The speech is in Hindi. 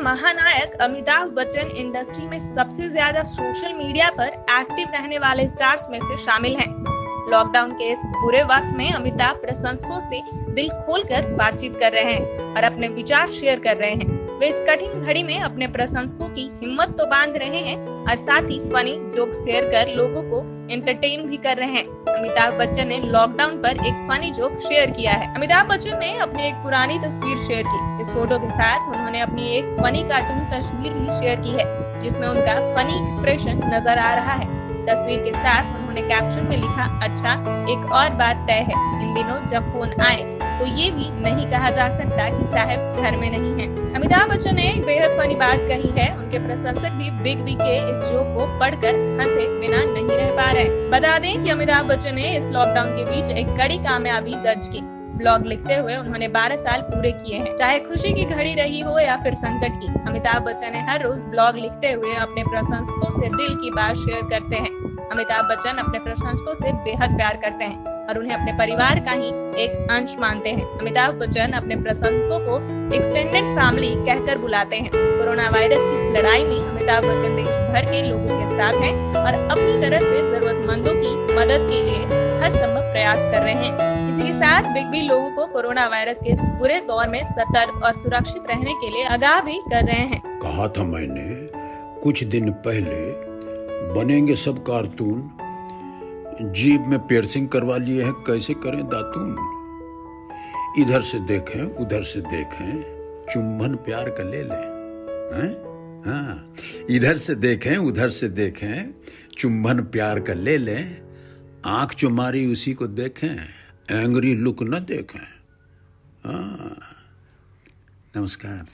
महानायक अमिताभ बच्चन इंडस्ट्री में सबसे ज्यादा सोशल मीडिया पर एक्टिव रहने वाले स्टार्स में से शामिल हैं। लॉकडाउन के इस बुरे वक्त में अमिताभ प्रशंसकों से दिल खोलकर बातचीत कर रहे हैं और अपने विचार शेयर कर रहे हैं। वे इस कठिन घड़ी में अपने प्रशंसकों की हिम्मत तो बांध रहे हैं और साथ ही फनी जोक शेयर कर लोगों को एंटरटेन भी कर रहे हैं। अमिताभ बच्चन ने लॉकडाउन पर एक फनी जोक शेयर किया है। अमिताभ बच्चन ने अपनी एक पुरानी तस्वीर शेयर की। इस फोटो के साथ उन्होंने अपनी एक फनी कार्टून तस्वीर भी शेयर की है, जिसमें उनका फनी एक्सप्रेशन नजर आ रहा है। तस्वीर के साथ उन्होंने कैप्शन में लिखा, अच्छा एक और बात तय है, इन दिनों जब फोन आए तो ये भी नहीं कहा जा सकता कि साहब घर में नहीं है। अमिताभ बच्चन ने एक बेहद फनी बात कही है। उनके प्रशंसक भी बिग बी के इस जोक को पढ़कर हंसे बिना नहीं रह पा रहे। बता दें कि अमिताभ बच्चन ने इस लॉकडाउन के बीच एक कड़ी कामयाबी दर्ज की। ब्लॉग लिखते हुए उन्होंने 12 साल पूरे किए हैं, चाहे खुशी की घड़ी रही हो या फिर संकट की। अमिताभ बच्चन ने हर रोज ब्लॉग लिखते हुए अपने प्रशंसकों से दिल की बात शेयर करते हैं। अमिताभ बच्चन अपने प्रशंसकों से बेहद प्यार करते हैं और उन्हें अपने परिवार का ही एक अंश मानते हैं। अमिताभ बच्चन अपने प्रशंसकों को एक्सटेंडेड फैमिली कहकर बुलाते हैं। कोरोना वायरस की इस लड़ाई में अमिताभ बच्चन देश भर के लोगों के साथ हैं और अपनी तरफ से जरूरतमंदों की मदद के लिए हर संभव प्रयास कर रहे हैं। इसी के साथ बिग बी लोगों को कोरोना वायरस के इस बुरे दौर में सतर्क और सुरक्षित रहने के लिए आगाह भी कर रहे हैं। कहा था मैंने कुछ दिन पहले, बनेंगे सब कार्टून, जीभ में पियर्सिंग करवा लिए हैं, कैसे करें दातून। इधर से देखें उधर से देखें, चुम्बन प्यार का ले लें, हैं? हाँ, इधर से देखें उधर से देखें, चुम्बन प्यार का ले लें, आंख जो मारी उसी को देखें, एंग्री लुक न देखें। हाँ, नमस्कार।